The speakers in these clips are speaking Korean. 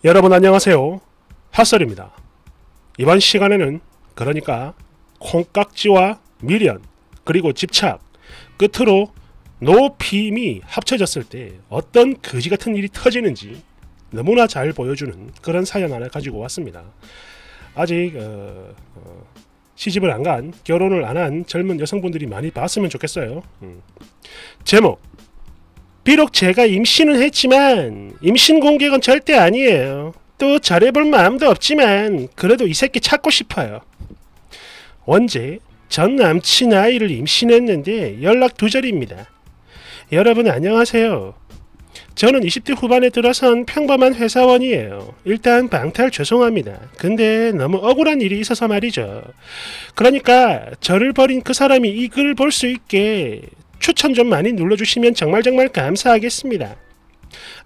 여러분 안녕하세요. 핫설입니다. 이번 시간에는 그러니까 콩깍지와 미련 그리고 집착 끝으로 노피임이 합쳐졌을 때 어떤 거지같은 일이 터지는지 너무나 잘 보여주는 그런 사연 하나 가지고 왔습니다. 아직 시집을 안 간, 결혼을 안 한 젊은 여성분들이 많이 봤으면 좋겠어요. 제목: 비록 제가 임신은 했지만 임신 공격은 절대 아니에요. 또 잘해볼 마음도 없지만 그래도 이 새끼 찾고 싶어요. 원제: 전 남친 아이를 임신했는데 연락 두절입니다. 여러분 안녕하세요. 저는 20대 후반에 들어선 평범한 회사원이에요. 일단 방탈 죄송합니다. 근데 너무 억울한 일이 있어서 말이죠. 그러니까 저를 버린 그 사람이 이 글을 볼 수 있게 추천 좀 많이 눌러주시면 정말 감사하겠습니다.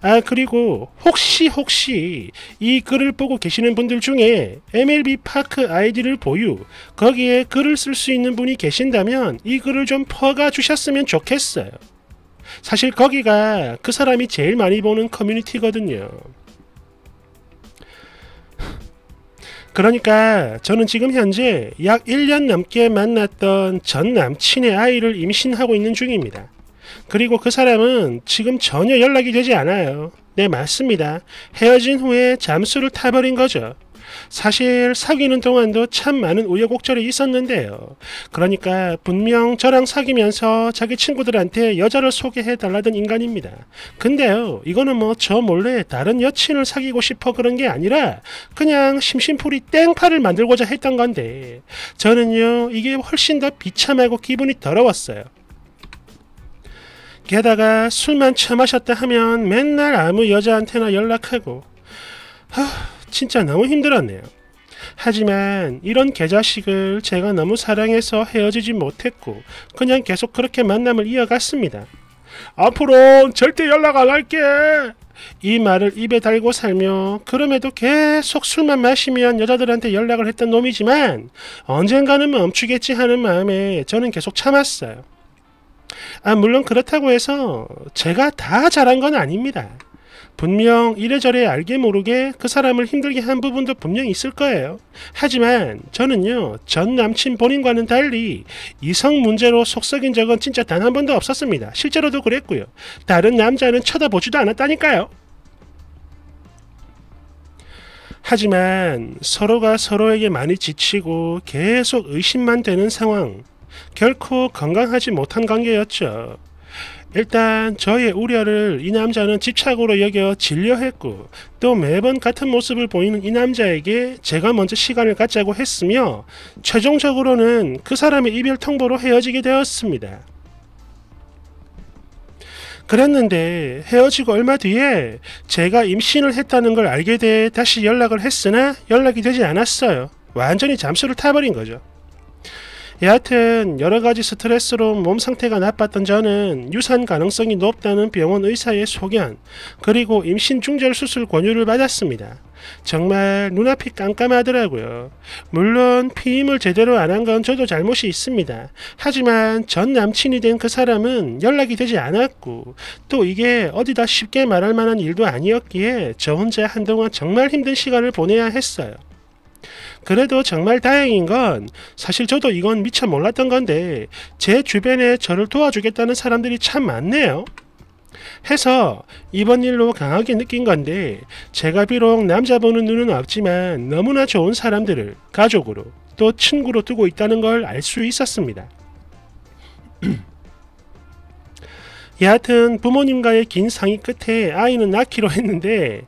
아, 그리고 혹시 이 글을 보고 계시는 분들 중에 MLB 파크 아이디를 보유, 거기에 글을 쓸 수 있는 분이 계신다면 이 글을 좀 퍼가 주셨으면 좋겠어요. 사실 거기가 그 사람이 제일 많이 보는 커뮤니티거든요. 그러니까 저는 지금 현재 약 1년 넘게 만났던 전 남친의 아이를 임신하고 있는 중입니다. 그리고 그 사람은 지금 전혀 연락이 되지 않아요. 네, 맞습니다. 헤어진 후에 잠수를 타버린 거죠. 사실 사귀는 동안도 참 많은 우여곡절이 있었는데요. 그러니까 분명 저랑 사귀면서 자기 친구들한테 여자를 소개해달라던 인간입니다. 근데요, 이거는 뭐 저 몰래 다른 여친을 사귀고 싶어 그런 게 아니라 그냥 심심풀이 땡파를 만들고자 했던 건데 저는요, 이게 훨씬 더 비참하고 기분이 더러웠어요. 게다가 술만 처마셨다 하면 맨날 아무 여자한테나 연락하고 진짜 너무 힘들었네요. 하지만 이런 개자식을 제가 너무 사랑해서 헤어지지 못했고 그냥 계속 그렇게 만남을 이어갔습니다. 앞으로 절대 연락 안 할게. 이 말을 입에 달고 살며 그럼에도 계속 술만 마시면 여자들한테 연락을 했던 놈이지만 언젠가는 멈추겠지 하는 마음에 저는 계속 참았어요. 아, 물론 그렇다고 해서 제가 다 잘한 건 아닙니다. 분명 이래저래 알게 모르게 그 사람을 힘들게 한 부분도 분명히 있을 거예요. 하지만 저는요, 전 남친 본인과는 달리 이성 문제로 속 썩인 적은 진짜 단 한 번도 없었습니다. 실제로도 그랬고요. 다른 남자는 쳐다보지도 않았다니까요. 하지만 서로가 서로에게 많이 지치고 계속 의심만 되는 상황, 결코 건강하지 못한 관계였죠. 일단 저의 우려를 이 남자는 집착으로 여겨 진료했고 또 매번 같은 모습을 보이는 이 남자에게 제가 먼저 시간을 갖자고 했으며 최종적으로는 그 사람의 이별 통보로 헤어지게 되었습니다. 그랬는데 헤어지고 얼마 뒤에 제가 임신을 했다는 걸 알게 돼 다시 연락을 했으나 연락이 되지 않았어요. 완전히 잠수를 타버린 거죠. 여하튼 여러가지 스트레스로 몸 상태가 나빴던 저는 유산 가능성이 높다는 병원 의사의 소견 그리고 임신 중절 수술 권유를 받았습니다. 정말 눈앞이 깜깜하더라고요. 물론 피임을 제대로 안 한 건 저도 잘못이 있습니다. 하지만 전 남친이 된 그 사람은 연락이 되지 않았고 또 이게 어디다 쉽게 말할 만한 일도 아니었기에 저 혼자 한동안 정말 힘든 시간을 보내야 했어요. 그래도 정말 다행인 건 사실 저도 이건 미처 몰랐던 건데 제 주변에 저를 도와주겠다는 사람들이 참 많네요. 해서 이번 일로 강하게 느낀 건데 제가 비록 남자 보는 눈은 없지만 너무나 좋은 사람들을 가족으로 또 친구로 두고 있다는 걸 알 수 있었습니다. 여하튼 부모님과의 긴 상의 끝에 아이는 낳기로 했는데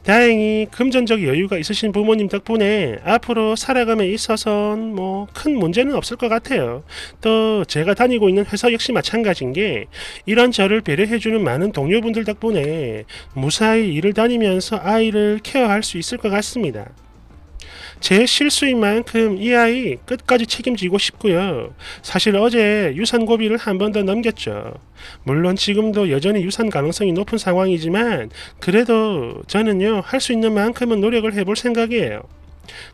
다행히 금전적 여유가 있으신 부모님 덕분에 앞으로 살아감에 있어선 뭐 큰 문제는 없을 것 같아요. 또 제가 다니고 있는 회사 역시 마찬가지인 게 이런 저를 배려해주는 많은 동료분들 덕분에 무사히 일을 다니면서 아이를 케어할 수 있을 것 같습니다. 제 실수인 만큼 이 아이 끝까지 책임지고 싶고요. 사실 어제 유산 고비를 한 번 더 넘겼죠. 물론 지금도 여전히 유산 가능성이 높은 상황이지만 그래도 저는요, 할 수 있는 만큼은 노력을 해볼 생각이에요.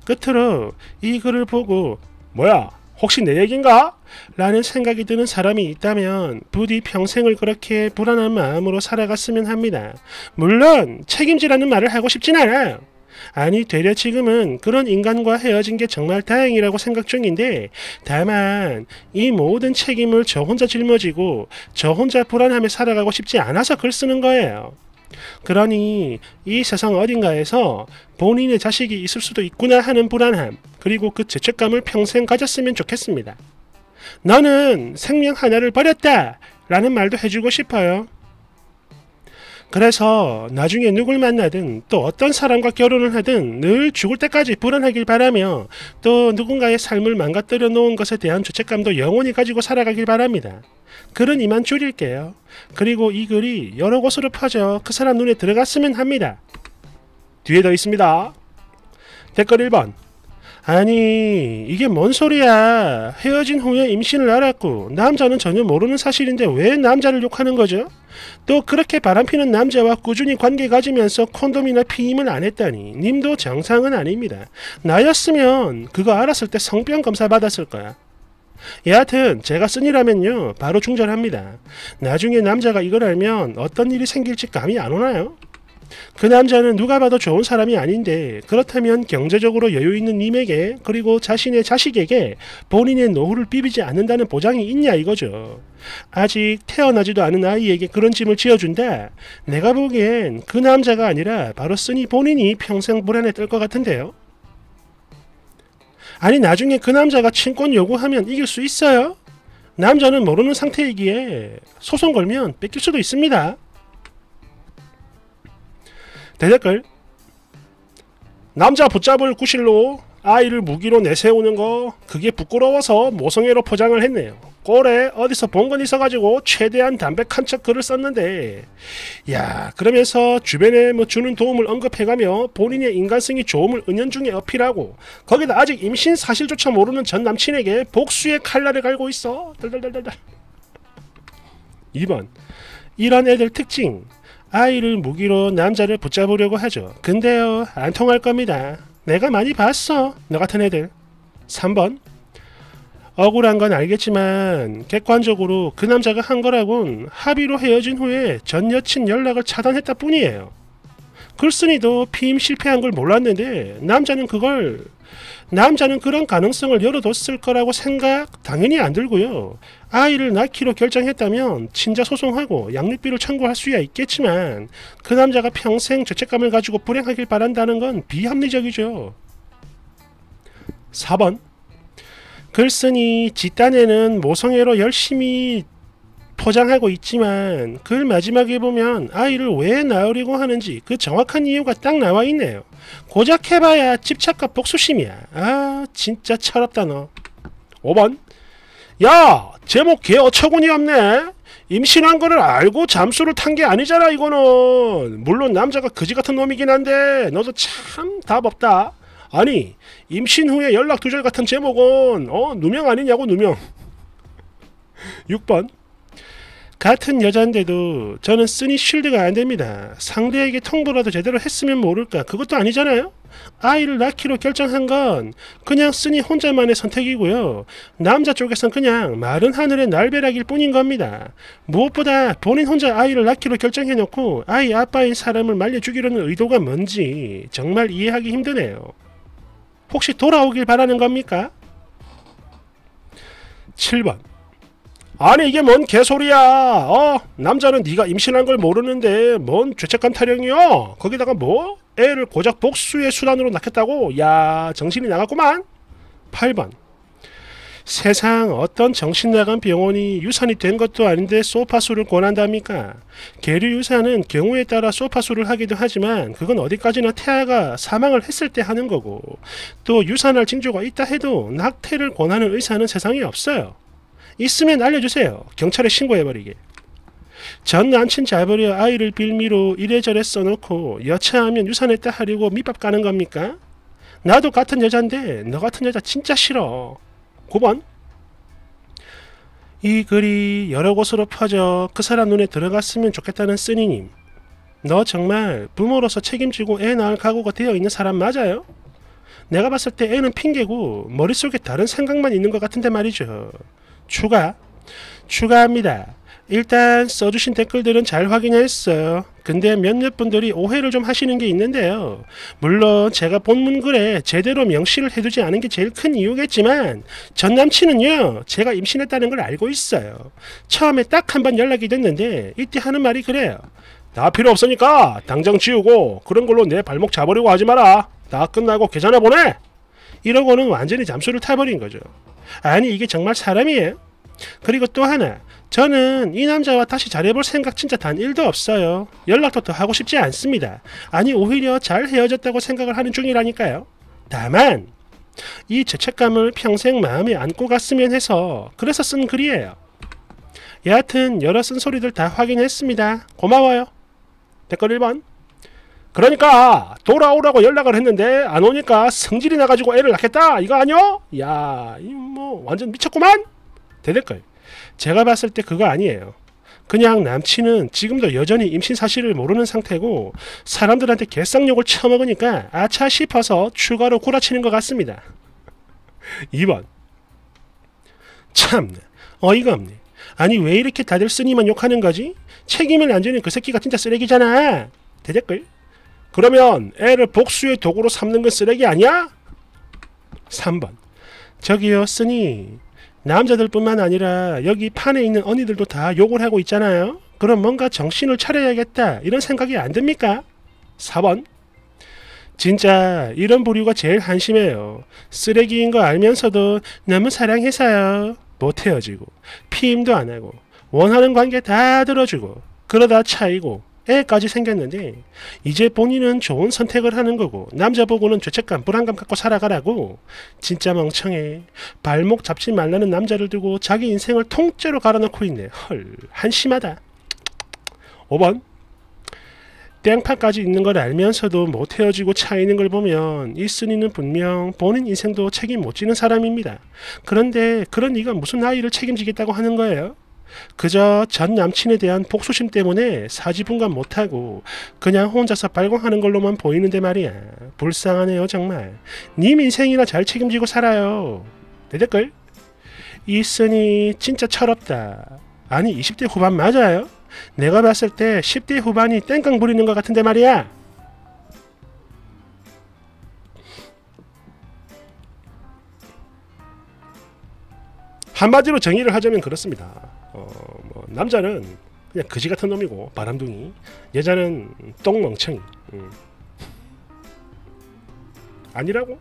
끝으로 이 글을 보고 뭐야 혹시 내 얘긴가? 라는 생각이 드는 사람이 있다면 부디 평생을 그렇게 불안한 마음으로 살아갔으면 합니다. 물론 책임지라는 말을 하고 싶진 않아요. 아니 되려 지금은 그런 인간과 헤어진 게 정말 다행이라고 생각 중인데, 다만 이 모든 책임을 저 혼자 짊어지고 저 혼자 불안하며 살아가고 싶지 않아서 글 쓰는 거예요. 그러니 이 세상 어딘가에서 본인의 자식이 있을 수도 있구나 하는 불안함, 그리고 그 죄책감을 평생 가졌으면 좋겠습니다. 너는 생명 하나를 버렸다 라는 말도 해주고 싶어요. 그래서 나중에 누굴 만나든 또 어떤 사람과 결혼을 하든 늘 죽을 때까지 불안하길 바라며, 또 누군가의 삶을 망가뜨려 놓은 것에 대한 죄책감도 영원히 가지고 살아가길 바랍니다. 글은 이만 줄일게요. 그리고 이 글이 여러 곳으로 퍼져 그 사람 눈에 들어갔으면 합니다. 뒤에 더 있습니다. 댓글 1번. 아니 이게 뭔 소리야. 헤어진 후에 임신을 알았고 남자는 전혀 모르는 사실인데 왜 남자를 욕하는 거죠? 또 그렇게 바람피는 남자와 꾸준히 관계 가지면서 콘돔이나 피임을 안 했다니 님도 정상은 아닙니다. 나였으면 그거 알았을 때 성병 검사 받았을 거야. 여하튼 제가 쓴이라면요 바로 중절합니다. 나중에 남자가 이걸 알면 어떤 일이 생길지 감이 안 오나요? 그 남자는 누가 봐도 좋은 사람이 아닌데, 그렇다면 경제적으로 여유있는 님에게 그리고 자신의 자식에게 본인의 노후를 비비지 않는다는 보장이 있냐 이거죠. 아직 태어나지도 않은 아이에게 그런 짐을 지어준다? 내가 보기엔 그 남자가 아니라 바로 쓰니 본인이 평생 불안에 떨 것 같은데요. 아니 나중에 그 남자가 친권 요구하면 이길 수 있어요? 남자는 모르는 상태이기에 소송 걸면 뺏길 수도 있습니다. 대댓글. 남자 붙잡을 구실로 아이를 무기로 내세우는 거 그게 부끄러워서 모성애로 포장을 했네요. 꼴에 어디서 본 건 있어가지고 최대한 담백한 척 글을 썼는데, 야 그러면서 주변에 뭐 주는 도움을 언급해가며 본인의 인간성이 좋음을 은연중에 어필하고, 거기다 아직 임신 사실조차 모르는 전 남친에게 복수의 칼날을 갈고 있어. 달달달달달. 2번. 이런 애들 특징. 아이를 무기로 남자를 붙잡으려고 하죠. 근데요 안 통할 겁니다. 내가 많이 봤어 너 같은 애들. 3번. 억울한 건 알겠지만 객관적으로 그 남자가 한 거라곤 합의로 헤어진 후에 전 여친 연락을 차단했다 뿐이에요. 글쓴이도 피임 실패한 걸 몰랐는데 남자는 그런 가능성을 열어뒀을 거라고 생각 당연히 안 들고요. 아이를 낳기로 결정했다면 친자 소송하고 양육비를 청구할 수야 있겠지만 그 남자가 평생 죄책감을 가지고 불행하길 바란다는 건 비합리적이죠. 4번. 글쓴이 뒷단에는 모성애로 열심히 포장하고 있지만 글 마지막에 보면 아이를 왜 낳으려고 하는지 그 정확한 이유가 딱 나와 있네요. 고작 해봐야 집착과 복수심이야. 아 진짜 철없다 너. 5번. 야 제목 개 어처구니 없네. 임신한 거를 알고 잠수를 탄 게 아니잖아 이거는. 물론 남자가 그지같은 놈이긴 한데 너도 참 답 없다. 아니 임신 후에 연락 두절 같은 제목은 누명 아니냐고 누명. 6번. 같은 여잔데도 저는 쓰니 쉴드가 안됩니다. 상대에게 통보라도 제대로 했으면 모를까. 그것도 아니잖아요. 아이를 낳기로 결정한 건 그냥 쓰니 혼자만의 선택이고요. 남자 쪽에선 그냥 마른 하늘의 날벼락일 뿐인 겁니다. 무엇보다 본인 혼자 아이를 낳기로 결정해놓고 아이 아빠인 사람을 말려주기로는 의도가 뭔지 정말 이해하기 힘드네요. 혹시 돌아오길 바라는 겁니까? 7번. 아니 이게 뭔 개소리야. 남자는 네가 임신한 걸 모르는데 뭔 죄책감 타령이요. 거기다가 뭐 애를 고작 복수의 수단으로 낳겠다고. 야 정신이 나갔구만. 8번. 세상 어떤 정신나간 병원이 유산이 된 것도 아닌데 소파수를 권한답니까? 계류 유산은 경우에 따라 소파수를 하기도 하지만 그건 어디까지나 태아가 사망을 했을 때 하는 거고, 또 유산할 징조가 있다 해도 낙태를 권하는 의사는 세상에 없어요. 있으면 알려주세요. 경찰에 신고해버리게. 전 남친 잡으려 아이를 빌미로 이래저래 써놓고 여차하면 유산했다 하려고 밑밥 까는 겁니까? 나도 같은 여잔데 너 같은 여자 진짜 싫어. 9번. 이 글이 여러 곳으로 퍼져 그 사람 눈에 들어갔으면 좋겠다는 쓰니님. 너 정말 부모로서 책임지고 애 낳을 각오가 되어 있는 사람 맞아요? 내가 봤을 때 애는 핑계고 머릿속에 다른 생각만 있는 것 같은데 말이죠. 추가합니다. 일단 써주신 댓글들은 잘 확인했어요. 근데 몇몇 분들이 오해를 좀 하시는 게 있는데요. 물론 제가 본문 글에 제대로 명시를 해두지 않은 게 제일 큰 이유겠지만 전 남친은요, 제가 임신했다는 걸 알고 있어요. 처음에 딱 한 번 연락이 됐는데 이때 하는 말이 그래요. 나 필요 없으니까 당장 지우고 그런 걸로 내 발목 잡으려고 하지 마라. 다 끝나고 계좌나 보내. 이러고는 완전히 잠수를 타버린 거죠. 아니 이게 정말 사람이에요? 그리고 또 하나, 저는 이 남자와 다시 잘해볼 생각 진짜 단 1도 없어요. 연락도 더 하고 싶지 않습니다. 아니 오히려 잘 헤어졌다고 생각을 하는 중이라니까요. 다만 이 죄책감을 평생 마음에 안고 갔으면 해서 그래서 쓴 글이에요. 여하튼 여러 쓴소리들 다 확인했습니다. 고마워요. 댓글 1번. 그러니까 돌아오라고 연락을 했는데 안 오니까 성질이 나가지고 애를 낳겠다 이거 아니요? 야, 이 뭐 완전 미쳤구만. 대댓글. 제가 봤을 때 그거 아니에요. 그냥 남친은 지금도 여전히 임신 사실을 모르는 상태고 사람들한테 개쌍욕을 쳐먹으니까 아차 싶어서 추가로 구라치는 것 같습니다. 2번. 참 어이가 없네. 아니 왜 이렇게 다들 쓰니만 욕하는 거지? 책임을 안 지는 그 새끼가 진짜 쓰레기잖아. 대댓글. 그러면 애를 복수의 도구로 삼는 건 쓰레기 아니야? 3번. 저기요 쓰니 남자들뿐만 아니라 여기 판에 있는 언니들도 다 욕을 하고 있잖아요. 그럼 뭔가 정신을 차려야겠다 이런 생각이 안 듭니까? 4번. 진짜 이런 부류가 제일 한심해요. 쓰레기인 거 알면서도 너무 사랑해서요. 못 헤어지고 피임도 안 하고 원하는 관계 다 들어주고 그러다 차이고 애까지 생겼는데 이제 본인은 좋은 선택을 하는 거고 남자 보고는 죄책감 불안감 갖고 살아가라고. 진짜 멍청해. 발목 잡지 말라는 남자를 두고 자기 인생을 통째로 갈아넣고 있네. 헐 한심하다. 5번. 땡파까지 있는 걸 알면서도 못 헤어지고 차이는 걸 보면 이 쓴이는 분명 본인 인생도 책임 못 지는 사람입니다. 그런데 그런 네가 무슨 아이를 책임지겠다고 하는 거예요? 그저 전 남친에 대한 복수심 때문에 사지분간 못하고 그냥 혼자서 발광하는 걸로만 보이는데 말이야. 불쌍하네요 정말. 님 인생이나 잘 책임지고 살아요. 내 댓글. 이 쓴이 진짜 철없다. 아니 20대 후반 맞아요? 내가 봤을 때 10대 후반이 땡깡 부리는 것 같은데 말이야. 한마디로 정의를 하자면 그렇습니다. 남자는 그냥 그지 같은 놈이고 바람둥이, 여자는 똥멍청이. 아니라고?